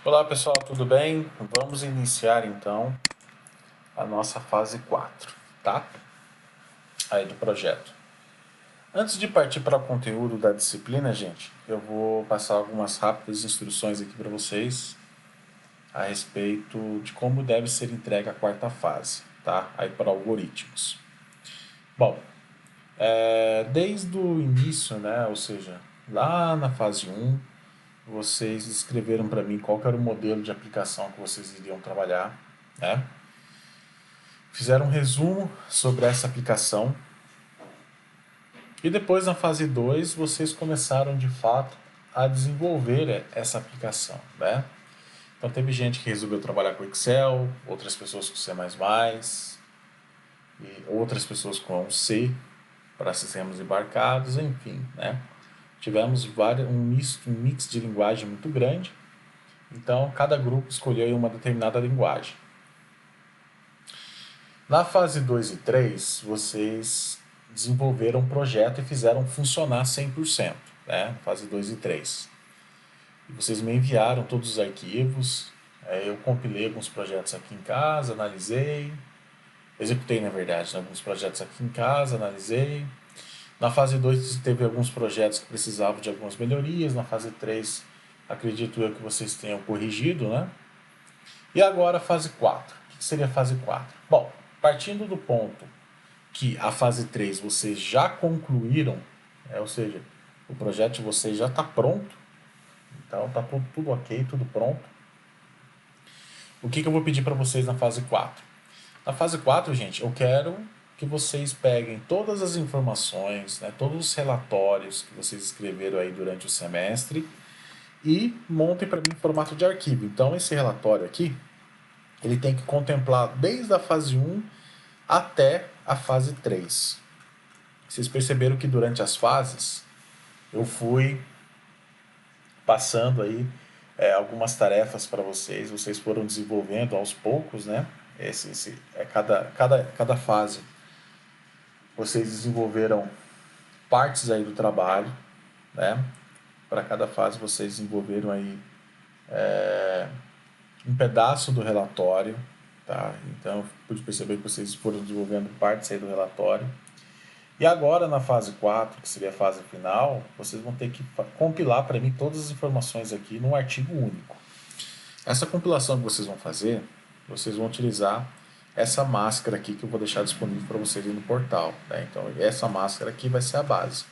Olá pessoal, tudo bem? Vamos iniciar então a nossa fase 4, tá? Aí do projeto. Antes de partir para o conteúdo da disciplina, gente, eu vou passar algumas rápidas instruções aqui para vocês a respeito de como deve ser entregue a quarta fase, tá? Aí para algoritmos. Bom, desde o início, né, ou seja, lá na fase um, vocês escreveram para mim qual que era o modelo de aplicação que vocês iriam trabalhar, né? Fizeram um resumo sobre essa aplicação e depois na fase 2 vocês começaram de fato a desenvolver essa aplicação, né? Então teve gente que resolveu trabalhar com Excel, outras pessoas com C++, e outras pessoas com C para sistemas embarcados, enfim, né? Tivemos um mix de linguagem muito grande, então cada grupo escolheu uma determinada linguagem. Na fase 2 e 3, vocês desenvolveram um projeto e fizeram funcionar 100%, né? Fase 2 e 3. E vocês me enviaram todos os arquivos, eu compilei alguns projetos aqui em casa, analisei, executei na verdade alguns projetos aqui em casa, analisei. Na fase 2 teve alguns projetos que precisavam de algumas melhorias, na fase 3 acredito eu que vocês tenham corrigido, né? E agora a fase 4. O que seria a fase 4? Bom, partindo do ponto que a fase 3 vocês já concluíram, ou seja, o projeto de vocês já está pronto, então está tudo ok, tudo pronto. O que eu vou pedir para vocês na fase 4? Na fase 4, gente, eu quero que vocês peguem todas as informações, né, todos os relatórios que vocês escreveram aí durante o semestre e montem para mim em formato de arquivo. Então, esse relatório aqui, ele tem que contemplar desde a fase 1 até a fase 3. Vocês perceberam que durante as fases eu fui passando aí algumas tarefas para vocês, vocês foram desenvolvendo aos poucos, né? Cada fase vocês desenvolveram partes aí do trabalho, né? Para cada fase vocês desenvolveram aí um pedaço do relatório, tá? Então pude perceber que vocês foram desenvolvendo partes aí do relatório. E agora na fase 4, que seria a fase final, vocês vão ter que compilar para mim todas as informações aqui num artigo único. Essa compilação que vocês vão fazer, vocês vão utilizar essa máscara aqui que eu vou deixar disponível para vocês no portal, né? Então essa máscara aqui vai ser a base.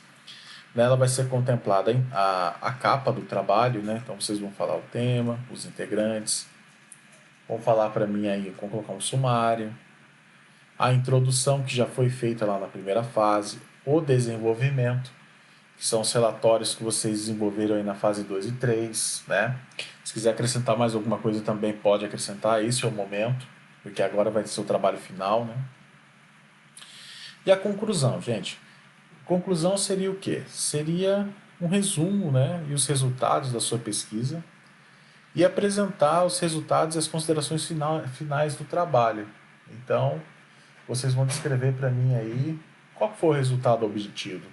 Nela vai ser contemplada a capa do trabalho, né? Então vocês vão falar o tema, os integrantes, vão falar para mim aí, vão colocar um sumário, a introdução que já foi feita lá na primeira fase, o desenvolvimento, que são os relatórios que vocês desenvolveram aí na fase 2 e 3, né? Se quiser acrescentar mais alguma coisa também pode acrescentar, esse é o momento, porque agora vai ser o trabalho final, né? E a conclusão, gente. Conclusão seria o quê? Seria um resumo, né, e os resultados da sua pesquisa e apresentar os resultados e as considerações finais do trabalho. Então, vocês vão descrever para mim aí qual foi o resultado obtido.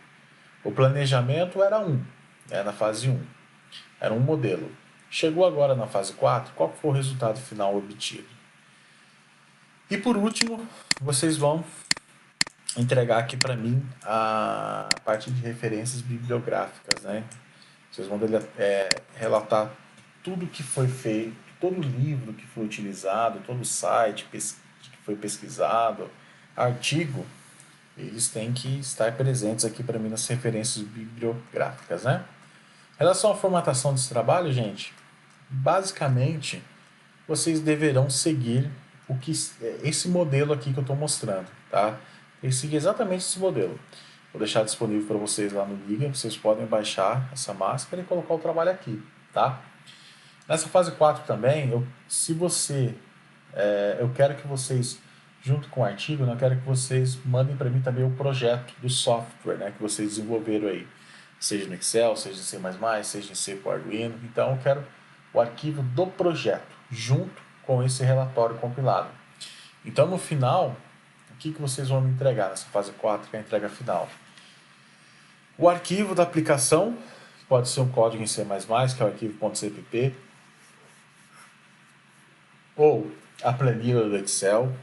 O planejamento era na fase 1. Era um modelo. Chegou agora na fase 4, qual foi o resultado final obtido? E por último, vocês vão entregar aqui para mim a parte de referências bibliográficas, né? Vocês vão relatar tudo que foi feito, todo livro que foi utilizado, todo site que foi pesquisado, artigo, eles têm que estar presentes aqui para mim nas referências bibliográficas, né? Em relação à formatação desse trabalho, gente, basicamente vocês deverão seguir esse modelo aqui que eu estou mostrando, tá? Tem que seguir exatamente esse modelo. Vou deixar disponível para vocês lá no Liga, vocês podem baixar essa máscara e colocar o trabalho aqui, tá? Nessa fase 4 também, eu quero que vocês, junto com o artigo, eu quero que vocês mandem para mim também o projeto do software, né, que vocês desenvolveram aí, seja no Excel, seja em C++, seja em C com Arduino. Então eu quero o arquivo do projeto, junto com esse relatório compilado. Então no final, o que vocês vão me entregar nessa fase 4, que é a entrega final? O arquivo da aplicação, pode ser um código em C++, que é o arquivo .cpp, ou a planilha do Excel,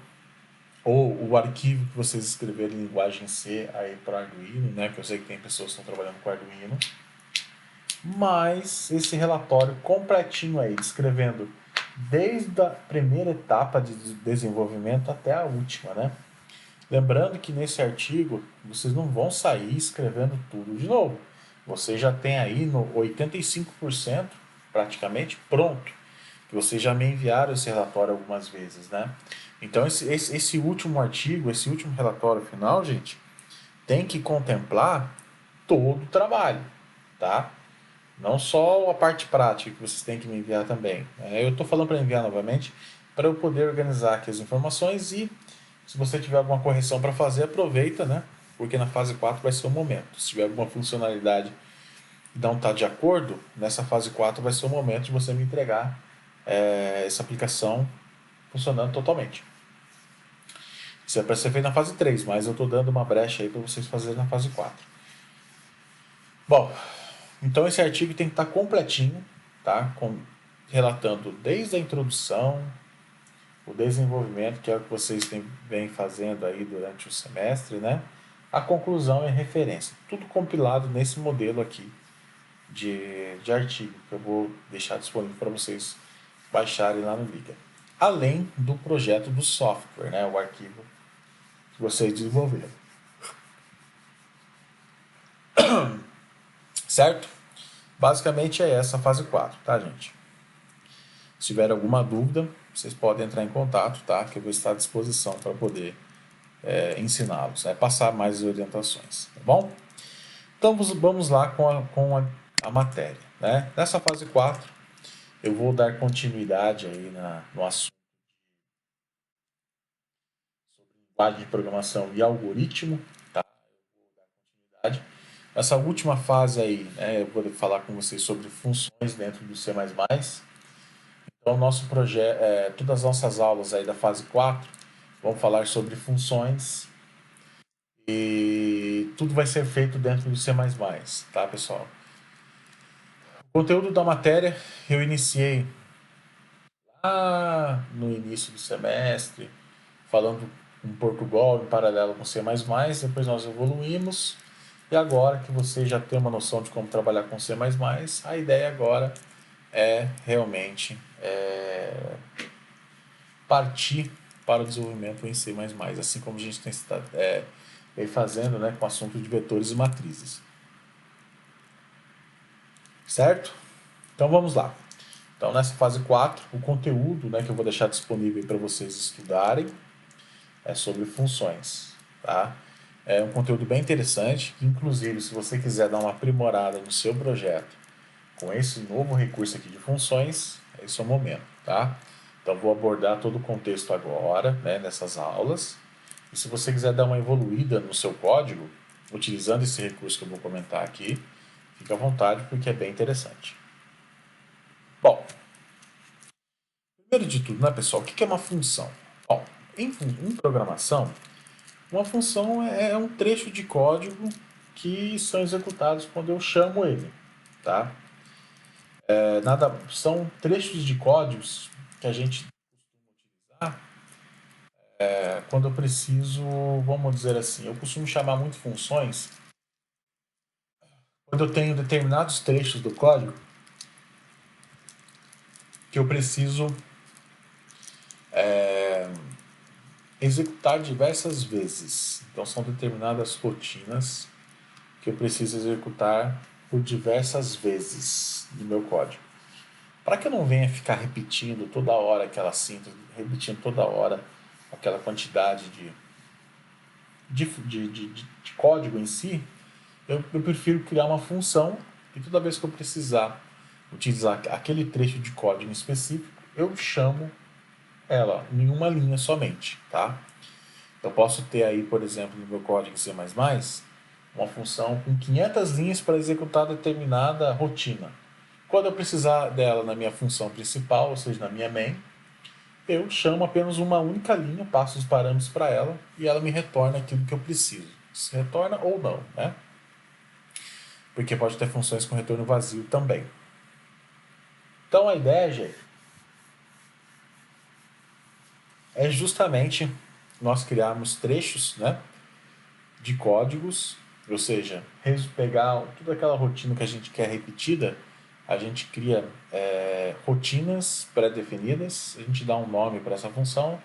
ou o arquivo que vocês escreverem em linguagem C aí para Arduino, né? Que eu sei que tem pessoas que estão trabalhando com Arduino. Mas esse relatório completinho aí, descrevendo desde a primeira etapa de desenvolvimento até a última, né? Lembrando que nesse artigo vocês não vão sair escrevendo tudo de novo. Você já tem aí no 85% praticamente pronto. Que vocês já me enviaram esse relatório algumas vezes, né? Então esse último artigo, esse último relatório final, gente, tem que contemplar todo o trabalho, tá? Não só a parte prática que vocês têm que me enviar também. Eu estou falando para enviar novamente para eu poder organizar aqui as informações e se você tiver alguma correção para fazer, aproveita, né? Porque na fase 4 vai ser o momento. Se tiver alguma funcionalidade e não está de acordo, nessa fase 4 vai ser o momento de você me entregar essa aplicação funcionando totalmente. Isso é para ser feito na fase 3, mas eu estou dando uma brecha aí para vocês fazerem na fase 4. Bom, então esse artigo tem que estar completinho, tá? Relatando desde a introdução, o desenvolvimento, que é o que vocês vêm fazendo aí durante o semestre, né? A conclusão e referência. Tudo compilado nesse modelo aqui de artigo, que eu vou deixar disponível para vocês baixarem lá no Liga. Além do projeto do software, né? O arquivo que vocês desenvolveram. Certo? Basicamente é essa a fase 4, tá, gente? Se tiver alguma dúvida, vocês podem entrar em contato, tá? Que eu vou estar à disposição para poder ensiná-los, né? Passar mais orientações, tá bom? Então vamos lá com a matéria, né? Nessa fase 4, eu vou dar continuidade aí no assunto sobre linguagem de programação e algoritmo, tá? Eu vou dar continuidade. Essa última fase aí, né, eu vou falar com vocês sobre funções dentro do C++. Então, nosso projeto, todas as nossas aulas aí da fase 4 vão falar sobre funções e tudo vai ser feito dentro do C++, tá, pessoal? O conteúdo da matéria eu iniciei lá no início do semestre, falando em Portugal em paralelo com C++, depois nós evoluímos e agora que você já tem uma noção de como trabalhar com C++, a ideia agora é realmente partir para o desenvolvimento em C++, assim como a gente tem vem fazendo, né, com o assunto de vetores e matrizes. Certo? Então vamos lá. Então nessa fase 4, o conteúdo, né, que eu vou deixar disponível para vocês estudarem é sobre funções, tá? É um conteúdo bem interessante, que inclusive se você quiser dar uma aprimorada no seu projeto com esse novo recurso aqui de funções, esse é o momento, tá? Então vou abordar todo o contexto agora, né, nessas aulas. E se você quiser dar uma evoluída no seu código, utilizando esse recurso que eu vou comentar aqui, fica à vontade porque é bem interessante. Bom, primeiro de tudo, né, pessoal, o que é uma função? Bom, em programação, uma função é um trecho de código que são executados quando eu chamo ele, tá? São trechos de códigos que a gente costuma utilizar quando eu preciso, vamos dizer assim, eu costumo chamar muito funções quando eu tenho determinados trechos do código que eu preciso executar diversas vezes. Então são determinadas rotinas que eu preciso executar por diversas vezes no meu código. Para que eu não venha ficar repetindo toda hora aquela síntese, repetindo toda hora aquela quantidade de código em si, eu prefiro criar uma função e toda vez que eu precisar utilizar aquele trecho de código específico, eu chamo ela em uma linha somente, tá? Eu posso ter aí, por exemplo, no meu código em C++, uma função com 500 linhas para executar determinada rotina. Quando eu precisar dela na minha função principal, ou seja, na minha main, eu chamo apenas uma única linha, passo os parâmetros para ela e ela me retorna aquilo que eu preciso. Se retorna ou não, né? Porque pode ter funções com retorno vazio também. Então a ideia, gente, é justamente nós criarmos trechos, né, de códigos, ou seja, pegar toda aquela rotina que a gente quer repetida, a gente cria rotinas pré-definidas, a gente dá um nome para essa função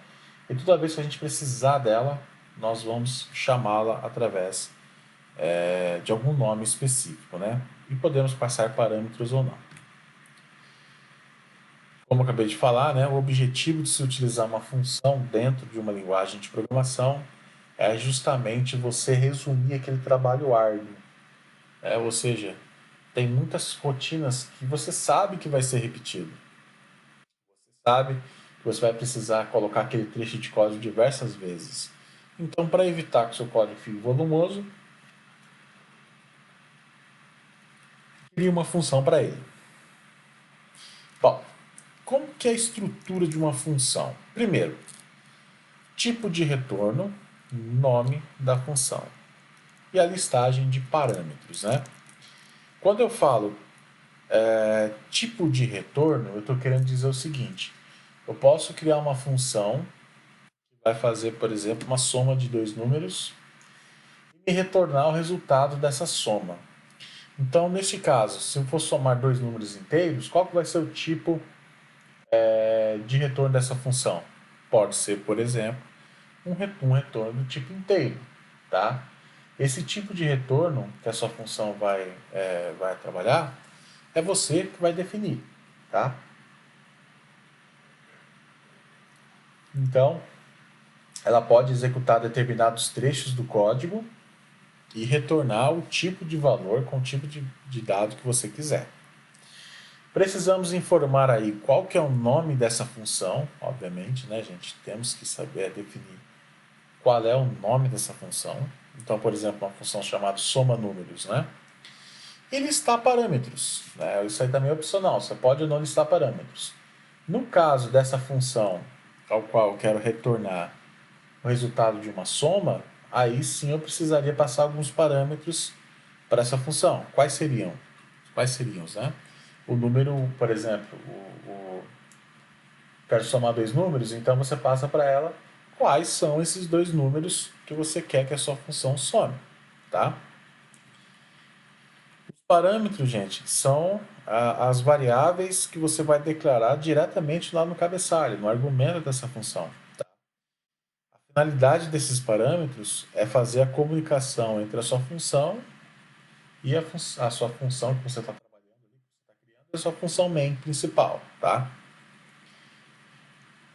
e toda vez que a gente precisar dela, nós vamos chamá-la através de algum nome específico, né? E podemos passar parâmetros ou não. Como eu acabei de falar, né, o objetivo de se utilizar uma função dentro de uma linguagem de programação é justamente você resumir aquele trabalho árduo. Ou seja, tem muitas rotinas que você sabe que vai ser repetido. Você sabe que você vai precisar colocar aquele trecho de código diversas vezes. Então, para evitar que o seu código fique volumoso, crie uma função para ele. Bom, como que é a estrutura de uma função? Primeiro, tipo de retorno, nome da função e a listagem de parâmetros, né? Quando eu falo tipo de retorno, eu estou querendo dizer o seguinte: eu posso criar uma função que vai fazer, por exemplo, uma soma de dois números e me retornar o resultado dessa soma. Então, neste caso, se eu for somar dois números inteiros, qual que vai ser o tipo de retorno dessa função? Pode ser, por exemplo, um retorno do tipo inteiro, tá? Esse tipo de retorno que a sua função vai trabalhar é você que vai definir, tá? Então, ela pode executar determinados trechos do código e retornar o tipo de valor com o tipo de dado que você quiser. Precisamos informar aí qual que é o nome dessa função, obviamente, né, gente? Temos que saber definir qual é o nome dessa função. Então, por exemplo, uma função chamada soma números, né? E listar parâmetros, né? Isso aí também é opcional, você pode ou não listar parâmetros. No caso dessa função ao qual eu quero retornar o resultado de uma soma, aí sim eu precisaria passar alguns parâmetros para essa função. Quais seriam? Quais seriam, né? O número, por exemplo, quero somar dois números, então você passa para ela quais são esses dois números que você quer que a sua função some, tá? Os parâmetros, gente, são as variáveis que você vai declarar diretamente lá no cabeçalho, no argumento dessa função. A finalidade desses parâmetros é fazer a comunicação entre a sua função e a sua função que você está trabalhando, que você está criando, e a sua função main principal, tá?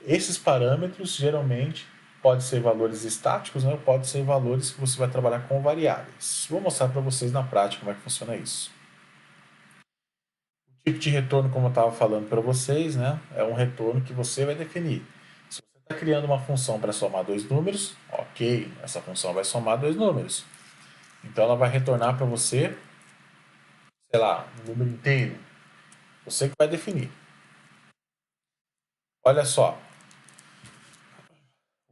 Esses parâmetros geralmente podem ser valores estáticos, né? Ou pode ser valores que você vai trabalhar com variáveis. Vou mostrar para vocês na prática como é que funciona isso. O tipo de retorno, como eu estava falando para vocês, né? É um retorno que você vai definir. Se você está criando uma função para somar dois números, ok, essa função vai somar dois números. Então ela vai retornar para você, sei lá, um número inteiro. Você que vai definir. Olha só,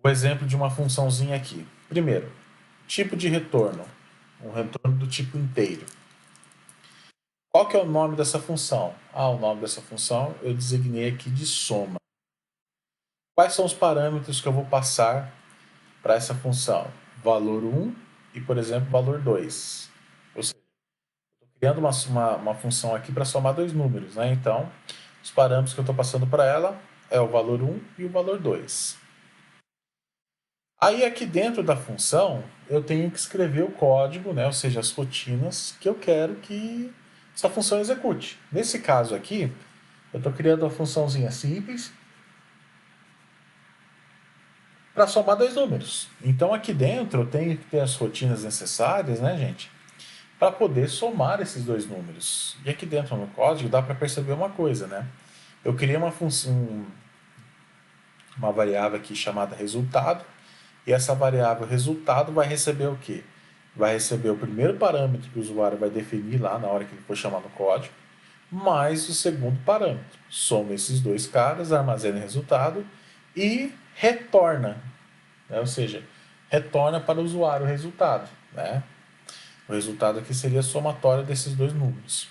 o exemplo de uma funçãozinha aqui. Primeiro, tipo de retorno. Um retorno do tipo inteiro. Qual que é o nome dessa função? O nome dessa função eu designei aqui de soma. Quais são os parâmetros que eu vou passar para essa função? Valor 1 e, por exemplo, valor 2. Ou seja, eu estou criando uma função aqui para somar dois números, né? Então, os parâmetros que eu estou passando para ela é o valor 1 e o valor 2. Aí aqui dentro da função, eu tenho que escrever o código, né? Ou seja, as rotinas que eu quero que essa função execute. Nesse caso aqui, eu estou criando uma funçãozinha simples para somar dois números. Então aqui dentro eu tenho que ter as rotinas necessárias, né, gente? Para poder somar esses dois números. E aqui dentro no código dá para perceber uma coisa, né? Eu criei uma função, uma variável aqui chamada resultado, e essa variável resultado vai receber o quê? Vai receber o primeiro parâmetro que o usuário vai definir lá na hora que ele for chamar no código, mais o segundo parâmetro. Soma esses dois caras, armazena o resultado e retorna, né? Ou seja, retorna para o usuário o resultado, né? O resultado aqui seria a somatória desses dois números.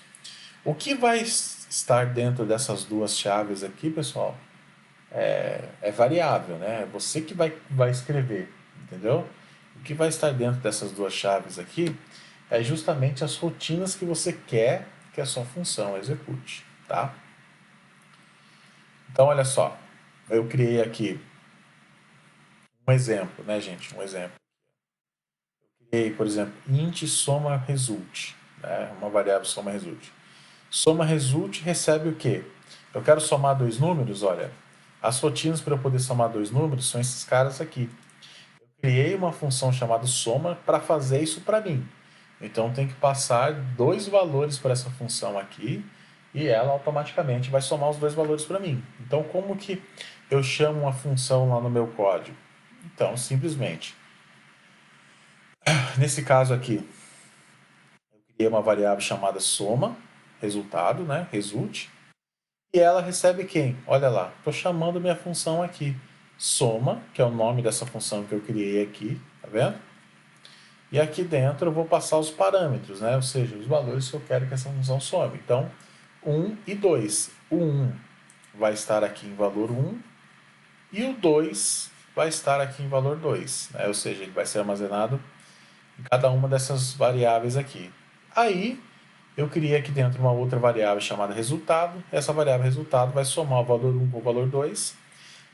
O que vai estar dentro dessas duas chaves aqui, pessoal? é variável, né? É você que vai escrever, entendeu? O que vai estar dentro dessas duas chaves aqui é justamente as rotinas que você quer que a sua função execute, tá? Então, olha só, eu criei aqui um exemplo, né, gente? Um exemplo. Criei, por exemplo, int soma result, né? Uma variável soma result. Soma result recebe o quê? Eu quero somar dois números, olha. As rotinas para eu poder somar dois números são esses caras aqui. Eu criei uma função chamada soma para fazer isso para mim. Então tem que passar dois valores para essa função aqui e ela automaticamente vai somar os dois valores para mim. Então como que eu chamo uma função lá no meu código? Então simplesmente, nesse caso aqui, eu criei uma variável chamada soma, resultado, né? Result. E ela recebe quem? Olha lá, estou chamando minha função aqui. Soma, que é o nome dessa função que eu criei aqui, tá vendo? E aqui dentro eu vou passar os parâmetros, né? Ou seja, os valores que eu quero que essa função some. Então, 1 e 2. O 1 vai estar aqui em valor 1 e o 2 vai estar aqui em valor 2. Né? Ou seja, ele vai ser armazenado em cada uma dessas variáveis aqui. Aí, eu criei aqui dentro uma outra variável chamada resultado. Essa variável resultado vai somar o valor 1 com o valor 2.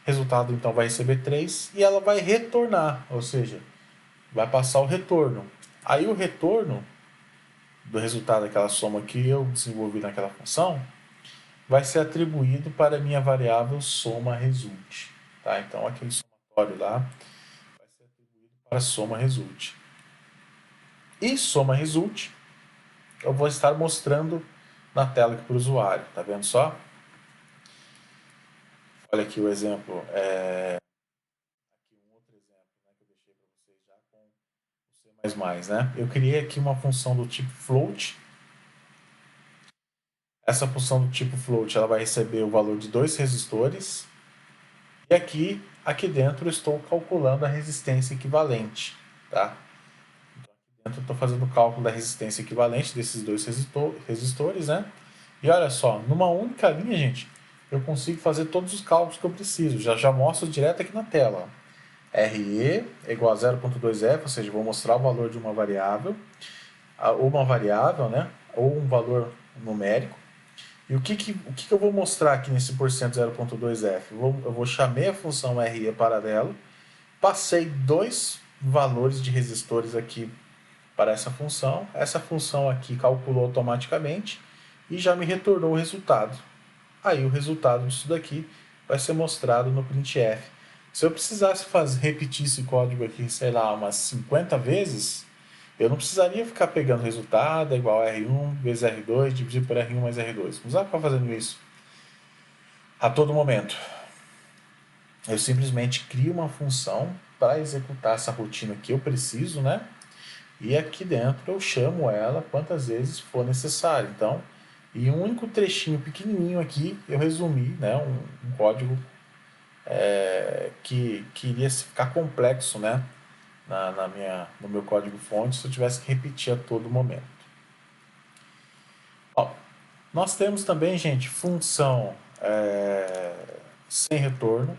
Resultado, então, vai receber 3 e ela vai retornar, ou seja, vai passar o retorno. Aí o retorno do resultado daquela soma que eu desenvolvi naquela função vai ser atribuído para a minha variável soma result. Tá? Então, aquele somatório lá vai ser atribuído para soma result. E soma result eu vou estar mostrando na tela aqui para o usuário. Tá vendo só? Olha aqui o exemplo. Aqui um outro exemplo, né, que eu deixei para vocês já com o C++, né? Eu criei aqui uma função do tipo float. Essa função do tipo float ela vai receber o valor de dois resistores. E aqui dentro eu estou calculando a resistência equivalente. Tá? Então, aqui dentro eu estou fazendo o cálculo da resistência equivalente desses dois resistores. Né? E olha só, numa única linha, gente, eu consigo fazer todos os cálculos que eu preciso. Já mostro direto aqui na tela. RE é igual a 0.2F, ou seja, vou mostrar o valor de uma variável, né? Ou um valor numérico. E o que eu vou mostrar aqui nesse porcento 0.2F? Eu vou chamar a função RE paralelo, passei dois valores de resistores aqui para essa função aqui calculou automaticamente e já me retornou o resultado. Aí o resultado disso daqui vai ser mostrado no printf. Se eu precisasse repetir esse código aqui, sei lá, umas 50 vezes, eu não precisaria ficar pegando resultado é igual a R1 vezes R2 dividido por R1 mais R2. Não precisava ficar fazendo isso a todo momento. Eu simplesmente crio uma função para executar essa rotina que eu preciso, né? E aqui dentro eu chamo ela quantas vezes for necessário. Então, em um único trechinho pequenininho aqui, eu resumi, né, um código que iria ficar complexo, né, no meu código-fonte se eu tivesse que repetir a todo momento. Ó, nós temos também, gente, função sem retorno,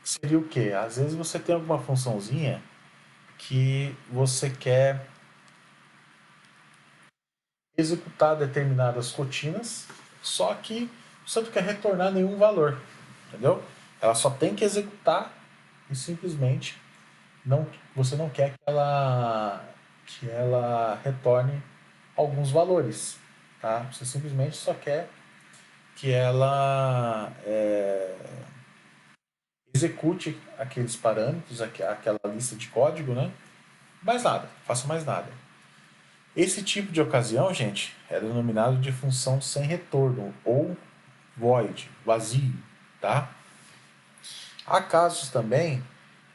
que seria o quê? Às vezes você tem alguma funçãozinha que você quer executar determinadas rotinas, só que você não quer retornar nenhum valor, entendeu? Ela só tem que executar e simplesmente você não quer que ela retorne alguns valores, tá? Você simplesmente só quer que ela execute aqueles parâmetros, aquela lista de código, né? Mais nada, faça mais nada. Esse tipo de ocasião, gente, é denominado de função sem retorno ou void, vazio, tá? Há casos também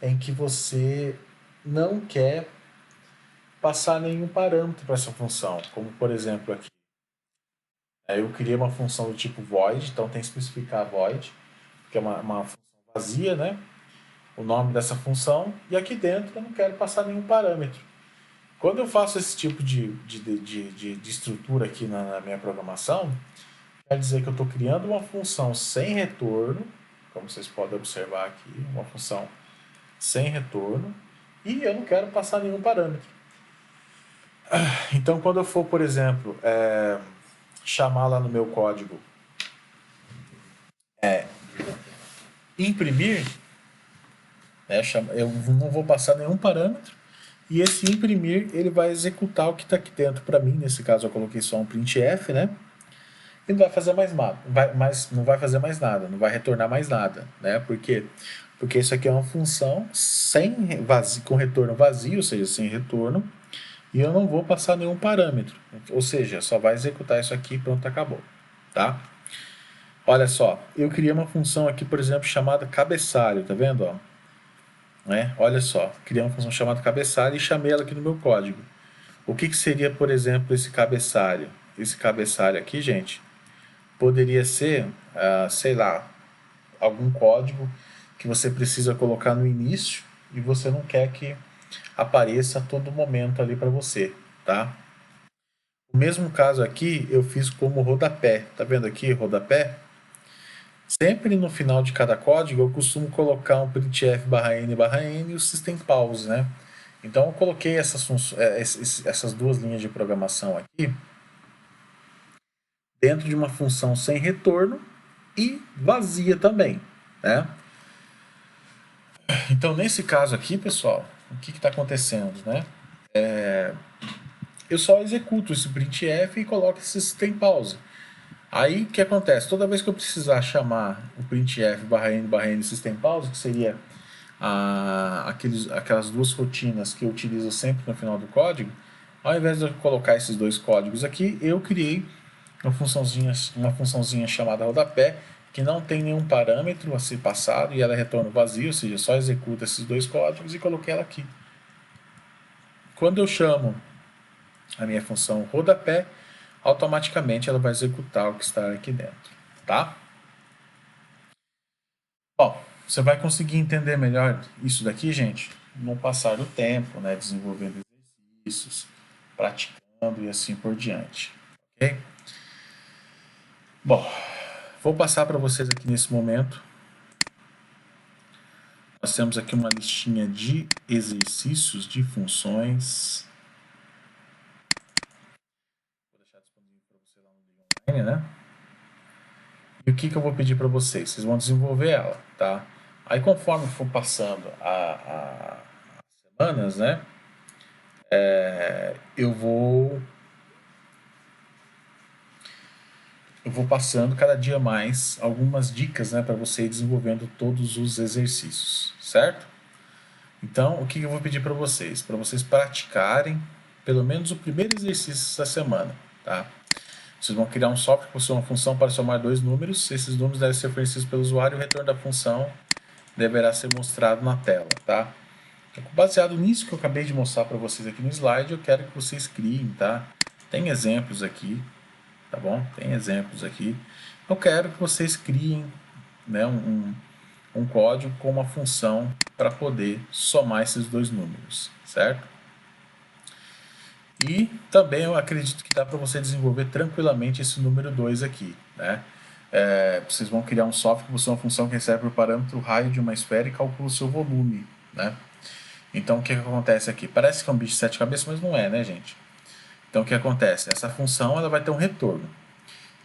em que você não quer passar nenhum parâmetro para essa função, como por exemplo aqui. Eu criei uma função do tipo void, então tem que especificar void, que é uma função vazia, né? O nome dessa função, e aqui dentro eu não quero passar nenhum parâmetro. Quando eu faço esse tipo de estrutura aqui na minha programação, quer dizer que eu estou criando uma função sem retorno, como vocês podem observar aqui, uma função sem retorno, e eu não quero passar nenhum parâmetro. Então, quando eu for, por exemplo, chamar lá no meu código imprimir, né, eu não vou passar nenhum parâmetro, e esse imprimir ele vai executar o que está aqui dentro para mim. Nesse caso eu coloquei só um printf, né? E não vai fazer mais nada, não vai fazer mais nada, não vai retornar mais nada, né? Por quê? Porque isso aqui é uma função com retorno vazio, ou seja, sem retorno, e eu não vou passar nenhum parâmetro, ou seja, só vai executar isso aqui e pronto, acabou, tá? Olha só, eu criei uma função aqui, por exemplo, chamada cabeçalho, tá vendo, ó? Né? Olha só, criei uma função chamada cabeçalho e chamei ela aqui no meu código. O que seria, por exemplo, esse cabeçalho? Esse cabeçalho aqui, gente, poderia ser, sei lá, algum código que você precisa colocar no início e você não quer que apareça a todo momento ali para você, tá? O mesmo caso aqui eu fiz como rodapé, tá vendo aqui rodapé? Sempre no final de cada código eu costumo colocar um printf /n e o system pause, né? Então eu coloquei essas duas linhas de programação aqui dentro de uma função sem retorno e vazia também, né? Então nesse caso aqui, pessoal, o que está acontecendo, né? Eu só executo esse printf e coloco esse system pause. Aí o que acontece? Toda vez que eu precisar chamar o printf /n system pause, que seria aquelas duas rotinas que eu utilizo sempre no final do código, ao invés de eu colocar esses dois códigos aqui, eu criei uma funçãozinha chamada rodapé, que não tem nenhum parâmetro a ser passado e ela retorna vazio, ou seja, só executa esses dois códigos e coloquei ela aqui. Quando eu chamo a minha função rodapé, automaticamente ela vai executar o que está aqui dentro, tá? Ó, você vai conseguir entender melhor isso daqui, gente, no passar do tempo, né, desenvolvendo exercícios, praticando e assim por diante, ok? Bom, vou passar para vocês aqui nesse momento. Nós temos aqui uma listinha de exercícios, de funções. Vou deixar disponível para você lá no online, né? E o que eu vou pedir para vocês? Vocês vão desenvolver ela, tá? Aí conforme for passando as semanas, né? Eu vou passando cada dia mais algumas dicas, né, para você ir desenvolvendo todos os exercícios, certo? Então, o que eu vou pedir para vocês? Para vocês praticarem pelo menos o primeiro exercício da semana, tá? Vocês vão criar um software que possui uma função para somar dois números. Esses números devem ser fornecidos pelo usuário e o retorno da função deverá ser mostrado na tela, tá? Baseado nisso que eu acabei de mostrar para vocês aqui no slide, eu quero que vocês criem, tá? Tem exemplos aqui, tá bom? Tem exemplos aqui. Eu quero que vocês criem, né, um código com uma função para poder somar esses dois números, certo? E também eu acredito que dá para você desenvolver tranquilamente esse número 2 aqui, né? Vocês vão criar um software que possui uma função que recebe o parâmetro raio de uma esfera e calcula o seu volume, né? Então o que acontece aqui? Parece que é um bicho de 7 cabeças, mas não é, né, gente? Então o que acontece? Essa função ela vai ter um retorno.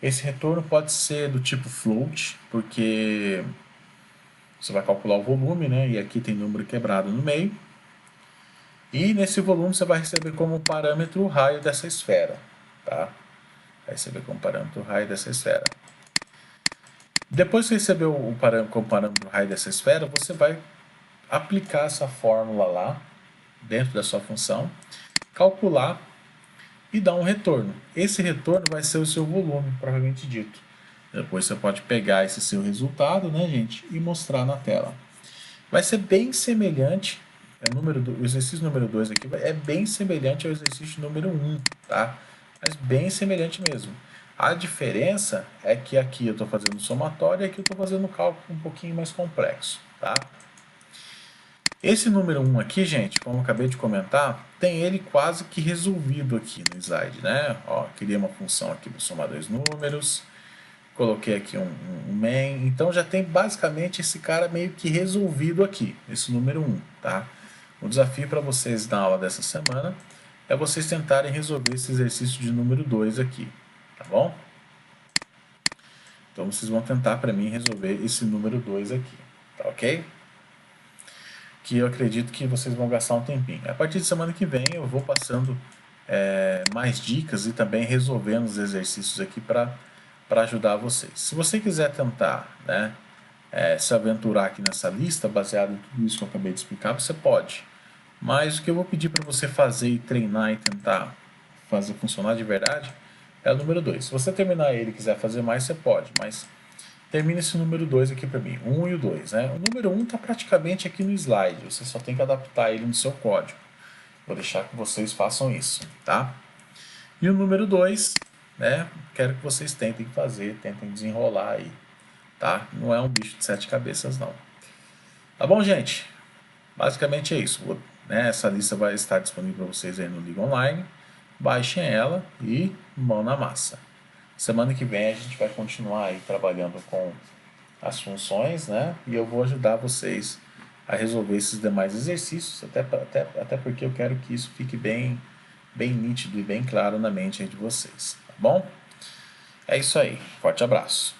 Esse retorno pode ser do tipo float, porque você vai calcular o volume, né? E aqui tem número quebrado no meio. E nesse volume você vai receber como parâmetro o raio dessa esfera, tá? Vai receber como parâmetro o raio dessa esfera. Depois que você recebeu como parâmetro o raio dessa esfera, você vai aplicar essa fórmula lá dentro da sua função, calcular e dar um retorno. Esse retorno vai ser o seu volume, propriamente dito. Depois você pode pegar esse seu resultado, né, gente, e mostrar na tela. Vai ser bem semelhante, o exercício número 2 aqui é bem semelhante ao exercício número 1, tá? Mas bem semelhante mesmo. A diferença é que aqui eu estou fazendo somatório e aqui eu estou fazendo cálculo um pouquinho mais complexo, tá? Esse número 1 aqui, gente, como eu acabei de comentar, tem ele quase que resolvido aqui no slide, né? Ó, criei uma função aqui para somar dois números, Coloquei aqui um main. Então já tem basicamente esse cara meio que resolvido aqui, esse número 1, tá? O desafio para vocês na aula dessa semana é vocês tentarem resolver esse exercício de número 2 aqui, tá bom? Então vocês vão tentar para mim resolver esse número 2 aqui, tá ok? Que eu acredito que vocês vão gastar um tempinho. A partir de semana que vem eu vou passando mais dicas e também resolvendo os exercícios aqui para ajudar vocês. Se você quiser tentar, né, se aventurar aqui nessa lista, baseado em tudo isso que eu acabei de explicar, você pode. Mas o que eu vou pedir para você fazer e treinar e tentar fazer funcionar de verdade é o número 2. Se você terminar ele e quiser fazer mais, você pode, mas termina esse número 2 aqui para mim, 1 e o 2, né? O número 1 está praticamente aqui no slide, você só tem que adaptar ele no seu código. Vou deixar que vocês façam isso, tá? E o número 2, né? Quero que vocês tentem fazer, tentem desenrolar aí, tá? Não é um bicho de 7 cabeças, não. Tá bom, gente? Basicamente é isso. Né? Essa lista vai estar disponível para vocês aí no Liga Online. Baixem ela e mão na massa. Semana que vem a gente vai continuar aí trabalhando com as funções, né? E eu vou ajudar vocês a resolver esses demais exercícios, até porque eu quero que isso fique bem nítido e bem claro na mente de vocês, tá bom? É isso aí. Forte abraço.